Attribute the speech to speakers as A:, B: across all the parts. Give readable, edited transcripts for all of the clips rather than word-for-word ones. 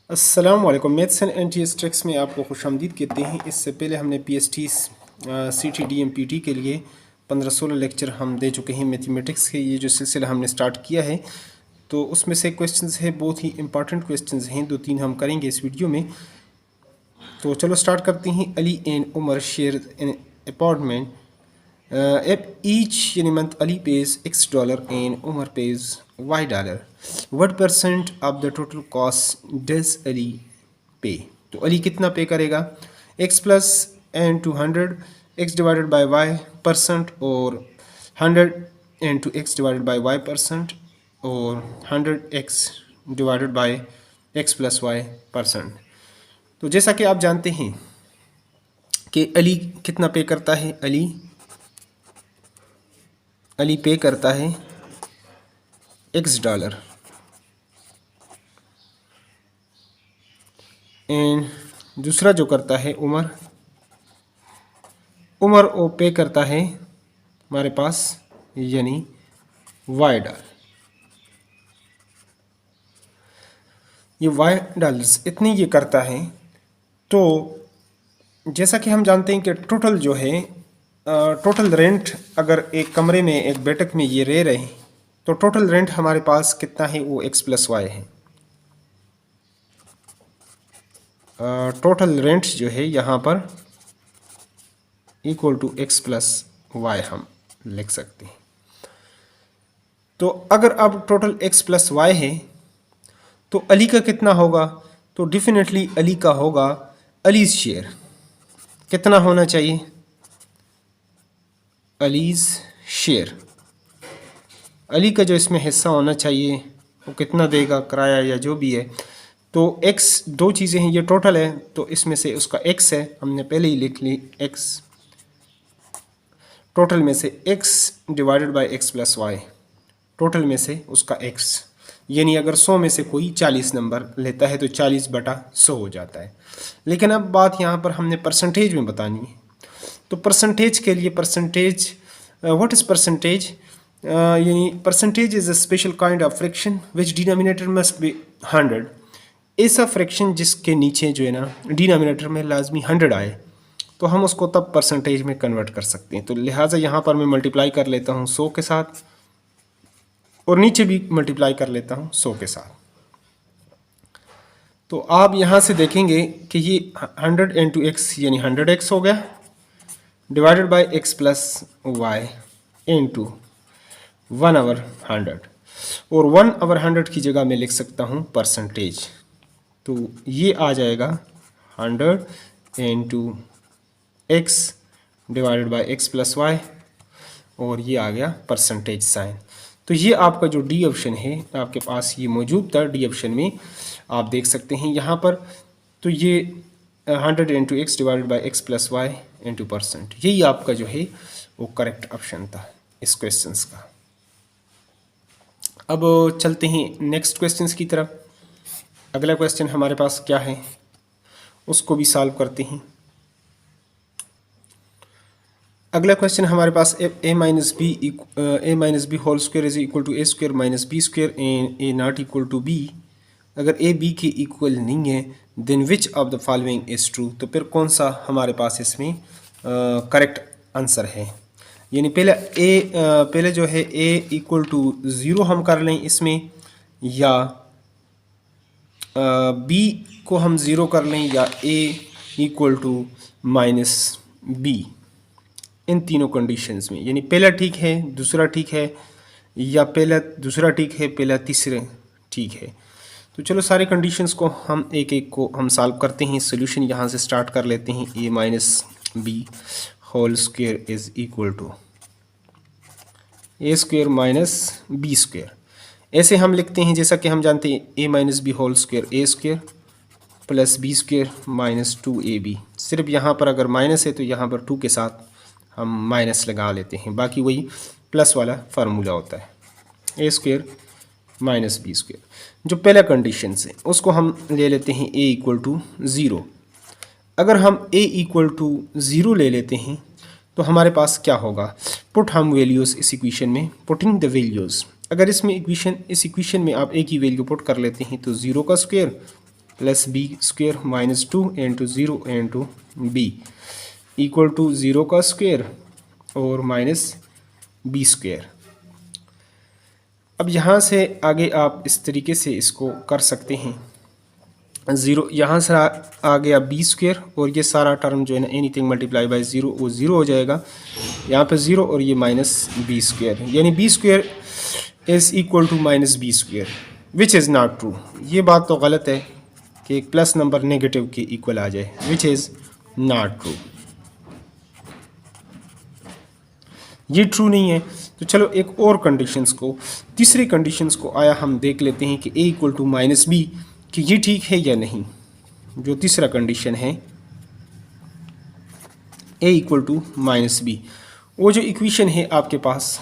A: अस्सलाम वालेकुम। Maths and anti में आपको खुशामदीद कहते हैं। इससे पहले हमने पीएसटी सीटी एमपीटी के लिए 15-16 लेक्चर हम दे चुके हैं मैथमेटिक्स के। ये जो सिलसिला हमने स्टार्ट किया है तो उसमें से क्वेश्चंस है, बहुत ही इंपॉर्टेंट क्वेश्चंस हैं, 2-3 हम करेंगे इस वीडियो में। तो चलो स्टार्ट करते हैं। Ali and Umar share an apartment if each month Ali pays $X and Umar pays $Y, what percent of the total cost does Ali pay? तो अली कितना पे करेगा? X plus n to 100 X divided by Y percent, और 100 into X divided by Y percent, और 100X divided by X plus Y percent. तो जैसा कि आप जानते हैं कि अली कितना पे करता है, अली पे करता है $X एंड दूसरा जो करता है उमर वो पे करता है हमारे पास यानी $Y। ये $Y इतनी ये करता है। तो जैसा कि हम जानते हैं कि टोटल जो है टोटल रेंट, अगर एक कमरे में एक बैठक में ये रह रहे हैं तो टोटल रेंट हमारे पास कितना है, वो X प्लस वाई है। टोटल रेंट जो है यहाँ पर equal to X plus Y हम लिख सकते हैं। तो अगर अब टोटल X प्लस वाई है तो अली का कितना होगा? तो डेफिनेटली अली का होगा, अलीज शेयर कितना होना चाहिए? अलीज शेयर, अली का जो इसमें हिस्सा होना चाहिए वो कितना देगा, किराया या जो भी है। तो x दो चीज़ें हैं, ये टोटल है तो इसमें से उसका x है, हमने पहले ही लिख ली x, टोटल में से x divided by x plus Y, total में से उसका x, यानी अगर 100 में से कोई 40 नंबर लेता है तो 40/100 हो जाता है। लेकिन अब बात यहाँ पर हमने परसेंटेज में बतानी है। तो परसेंटेज के लिए परसेंटेज, व्हाट इज़ परसेंटेज? यानी percentage is a special kind of fraction which denominator must be 100। ऐसा फ्रैक्शन जिसके नीचे जो है ना डिनोमिनेटर में लाजमी 100 आए तो हम उसको तब परसेंटेज में कन्वर्ट कर सकते हैं। तो लिहाजा यहाँ पर मैं मल्टीप्लाई कर लेता हूँ 100 के साथ, और नीचे भी मल्टीप्लाई कर लेता हूँ 100 के साथ। तो आप यहाँ से देखेंगे कि ये 100 इंटू एक्स यानी 100x हो गया, divided by x plus Y into 1/100, और 1/100 की जगह मैं लिख सकता हूँ परसेंटेज। तो ये आ जाएगा 100 into X divided by x plus Y, और ये आ गया परसेंटेज साइन। तो ये आपका जो डी ऑप्शन है आपके पास ये मौजूद था, डी ऑप्शन में आप देख सकते हैं यहाँ पर। तो ये 100 into X divided by x plus Y into percent, यही आपका जो है वो करेक्ट ऑप्शन था इस क्वेश्चंस का। अब चलते हैं नेक्स्ट क्वेश्चंस की तरफ। अगला क्वेश्चन हमारे पास क्या है उसको भी सॉल्व करते हैं। अगला क्वेश्चन हमारे पास a minus B whole square is equal to a square minus B square and a not equal to b। अगर a b के इक्वल नहीं है then which of the following is true. तो फिर कौन सा हमारे पास इसमें करेक्ट आंसर है। यानी पहले जो है a इक्वल टू 0 हम कर लें इसमें, या b को हम 0 कर लें, या a equal to minus b। इन तीनों कंडीशंस में यानी पहला ठीक है, दूसरा ठीक है, या पहला दूसरा ठीक है, पहला तीसरा ठीक है। तो चलो सारे कंडीशंस को हम एक एक को हम सॉल्व करते हैं। सॉल्यूशन यहाँ से स्टार्ट कर लेते हैं। a minus B whole square is equal to a square minus B square. ऐसे हम लिखते हैं जैसा कि हम जानते हैं a minus B whole square a square plus B square minus 2ab। सिर्फ यहाँ पर अगर माइनस है तो यहाँ पर 2 के साथ हम माइनस लगा लेते हैं, बाकी वही प्लस वाला फार्मूला होता है। a square minus B square, जो पहला कंडीशन है उसको हम ले लेते हैं a इक्वल टू 0। अगर हम a इक्वल टू 0 ले लेते हैं तो हमारे पास क्या होगा? पुट हम वैल्यूज़ इस इक्वेशन में, पुटिंग द वैल्यूज़। अगर इसमें इस इक्वेशन में आप a की वैल्यू पुट कर लेते हैं तो 0 का square plus B square minus 2 into 0 into B equal to 0 का स्क्वेयर और माइनस बी स्क्वेयर। अब यहाँ से आगे आप इस तरीके से इसको कर सकते हैं। 0 यहाँ से आ गया बी स्क्वेयर और ये सारा टर्म जो है ना एनीथिंग मल्टीप्लाई बाय 0 वो 0 हो जाएगा। यहाँ पे 0 और ये माइनस बी स्क्वेयर, यानी B square is equal to minus B square which is not true. ये बात तो गलत है कि एक प्लस नंबर नेगेटिव के इक्वल आ जाए, विच इज़ नॉट ट्रू, ये ट्रू नहीं है। तो चलो एक और कंडीशंस को, तीसरी कंडीशंस को आया हम देख लेते हैं कि a equal to minus B, कि ये ठीक है या नहीं। जो तीसरा कंडीशन है a equal to minus B, वो जो इक्वेशन है आपके पास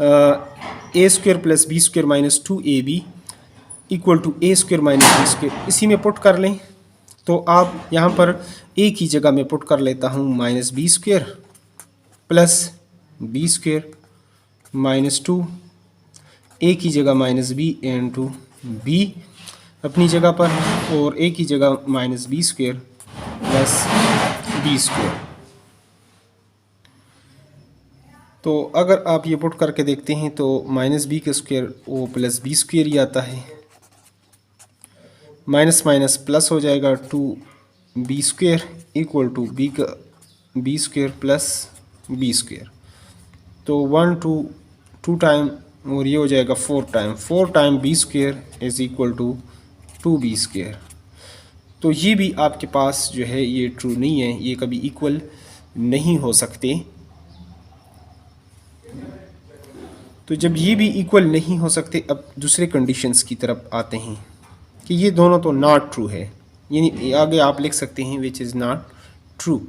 A: A square plus B square minus 2ab equal to A square minus B square, इसी में पुट कर लें। तो आप यहाँ पर a की जगह में पुट कर लेता हूँ minus B square plus B square minus 2, A की जगह माइनस बी इंटू बी अपनी जगह पर, और ए की जगह minus B square plus B square. तो अगर आप ये पुट करके देखते हैं तो माइनस बी का स्क्वेयर वो प्लस बी स्क्वेयर ही आता है, माइनस माइनस प्लस हो जाएगा 2b square equal to B का B square plus B square. तो 2 टाइम और ये हो जाएगा 4 time B square is equal to 2b square. तो ये भी आपके पास जो है ये ट्रू नहीं है, ये कभी इक्वल नहीं हो सकते। तो जब ये भी इक्वल नहीं हो सकते, अब दूसरे कंडीशंस की तरफ आते हैं कि ये दोनों तो नॉट ट्रू है, यानी आगे आप लिख सकते हैं विच इज़ नॉट ट्रू।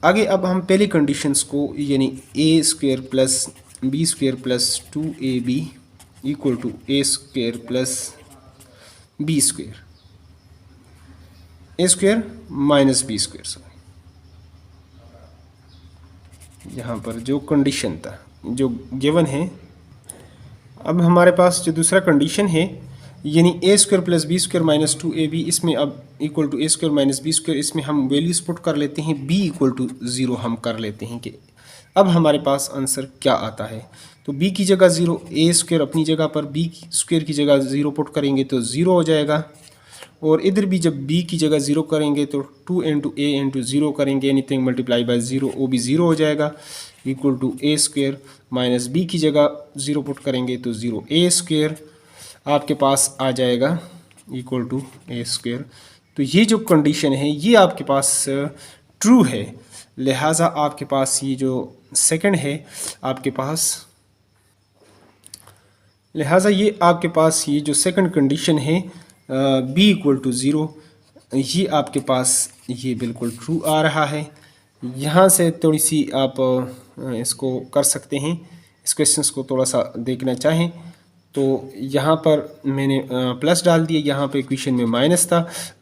A: आगे अब हम पहले कंडीशंस को, यानी A square plus B square plus 2ab equal to A square plus B square, A square minus B square, sorry यहाँ पर जो कंडीशन था जो गिवन है। अब हमारे पास जो दूसरा कंडीशन है, यानी A square plus B square minus 2ab, इसमें अब equal to A square minus B square, इसमें हम वैल्यूज पुट कर लेते हैं, b इक्वल टू 0 हम कर लेते हैं कि अब हमारे पास आंसर क्या आता है। तो b की जगह 0, ए स्क्वेयर अपनी जगह पर b स्क्वेयर की जगह 0 पुट करेंगे तो 0 हो जाएगा, और इधर भी जब b की जगह 0 करेंगे तो 2 इंटू ए इंटू 0 करेंगे, एनीथिंग मल्टीप्लाई बाय 0 वो भी 0 हो जाएगा, equal to A square minus B की जगह 0 पुट करेंगे तो 0 ए स्क्वेयर आपके पास आ जाएगा इक्वल टू ए स्क्वेयर। तो ये जो कंडीशन है ये आपके पास ट्रू है, लिहाजा आपके पास ये जो सेकंड है आपके पास, लिहाजा ये आपके पास ये जो सेकंड कंडीशन है b इक्वल टू 0, ये आपके पास ये बिल्कुल ट्रू आ रहा है। यहाँ से थोड़ी सी आप इसको कर सकते हैं, इस क्वेश्चंस को थोड़ा सा देखना चाहें तो यहाँ पर मैंने प्लस डाल दिया, यहाँ पे इक्वेशन में माइनस था।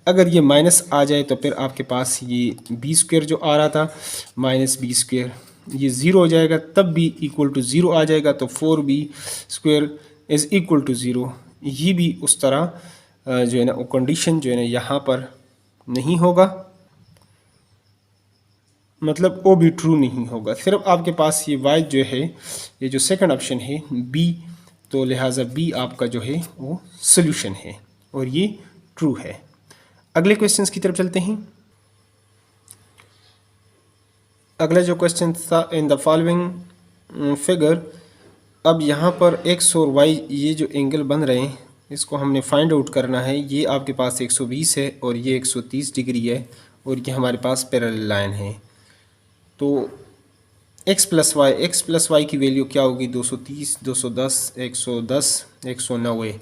A: अगर ये माइनस आ जाए तो फिर आपके पास ये बी स्क्वेयर जो आ रहा था माइनस बी स्क्वेयर ये 0 हो जाएगा, तब भी इक्वल टू 0 आ जाएगा, तो 4b square is equal to 0। ये भी उस तरह जो है ना वो कंडीशन जो है ना यहाँ पर नहीं होगा, मतलब वो भी ट्रू नहीं होगा। सिर्फ आपके पास ये y जो है, ये जो सेकंड ऑप्शन है b, तो लिहाजा b आपका जो है वो सोल्यूशन है और ये ट्रू है। अगले क्वेश्चंस की तरफ चलते हैं। अगला जो क्वेश्चन था, इन द फॉलोइंग फिगर, अब यहाँ पर x और y ये जो एंगल बन रहे हैं इसको हमने फाइंड आउट करना है। ये आपके पास 120 है और ये 130 डिग्री है और ये हमारे पास पैरेलल लाइन है। तो x प्लस वाई की वैल्यू क्या होगी, 230, 210, 110, 190।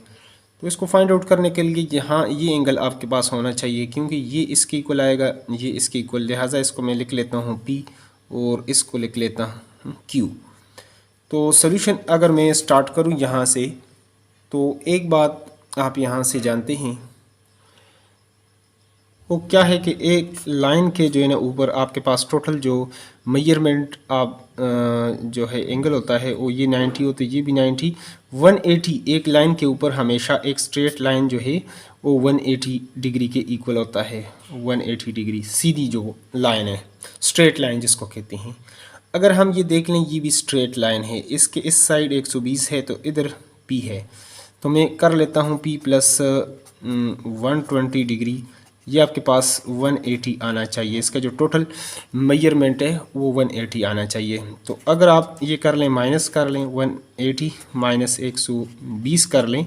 A: तो इसको फाइंड आउट करने के लिए यहाँ ये एंगल आपके पास होना चाहिए, क्योंकि ये इसके इक्वल आएगा, ये इसके इक्वल, लिहाजा इसको मैं लिख लेता हूँ p और इसको लिख लेता हूँ q। तो सॉल्यूशन अगर मैं स्टार्ट करूँ यहाँ से, तो एक बात आप यहाँ से जानते हैं वो क्या है कि एक लाइन के जो है ना ऊपर आपके पास टोटल जो मेजरमेंट आप जो है एंगल होता है वो ये 90 हो, तो ये भी 90, 180 एक लाइन के ऊपर हमेशा एक स्ट्रेट लाइन जो है वो 180 डिग्री के इक्वल होता है। 180 डिग्री सीधी जो लाइन है, स्ट्रेट लाइन जिसको कहते हैं। अगर हम ये देख लें ये भी स्ट्रेट लाइन है, इसके इस साइड 120 है तो इधर P है, तो मैं कर लेता हूँ P प्लस 120 डिग्री, ये आपके पास 180 आना चाहिए। इसका जो टोटल मेजरमेंट है वो 180 आना चाहिए। तो अगर आप ये कर लें, माइनस कर लें 180 माइनस 120 कर लें,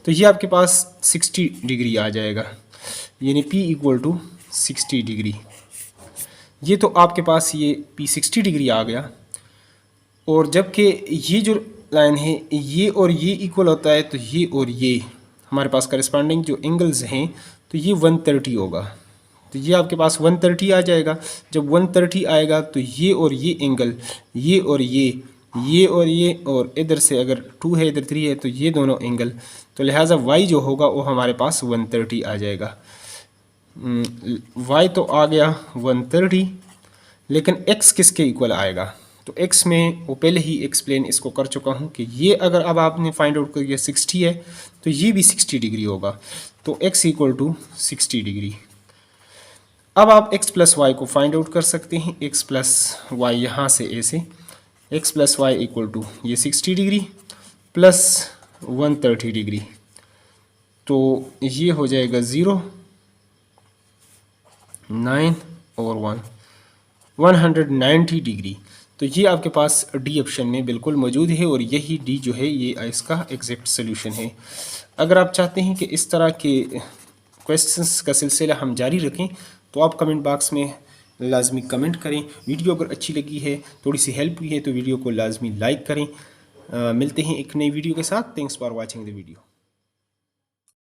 A: तो ये आपके पास 60 डिग्री आ जाएगा, यानी P इक्वल टू 60 डिग्री। ये तो आपके पास ये P 60 डिग्री आ गया। और जबकि ये जो लाइन है ये और ये इक्वल होता है, तो ये और ये हमारे पास करस्पॉन्डिंग जो एंगल्स हैं तो ये 130 होगा, तो ये आपके पास 130 आ जाएगा। जब 130 आएगा तो ये और ये एंगल, ये और ये और ये, और इधर से अगर 2 है इधर 3 है तो ये दोनों एंगल, तो लिहाजा y जो होगा वो हमारे पास 130 आ जाएगा। y तो आ गया 130, लेकिन x किसके इक्वल आएगा? तो x में वो पहले ही एक्सप्लेन इसको कर चुका हूँ कि ये अगर अब आपने फाइंड आउट कर दिया 60 है तो ये भी 60 डिग्री होगा, तो x इक्वल टू 60 डिग्री। अब आप x प्लस वाई को फाइंड आउट कर सकते हैं। x प्लस वाई यहाँ से ऐसे, x plus Y equal to ये 60 डिग्री प्लस 130 डिग्री, तो ये हो जाएगा 0, 9 और 190 डिग्री। तो ये आपके पास डी ऑप्शन में बिल्कुल मौजूद है और यही डी जो है ये इसका एग्जैक्ट सोल्यूशन है। अगर आप चाहते हैं कि इस तरह के क्वेश्चंस का सिलसिला हम जारी रखें तो आप कमेंट बॉक्स में लाजमी कमेंट करें। वीडियो अगर अच्छी लगी है, थोड़ी सी हेल्प हुई है तो वीडियो को लाजमी लाइक करें। मिलते हैं एक नई वीडियो के साथ। Thanks for watching the video.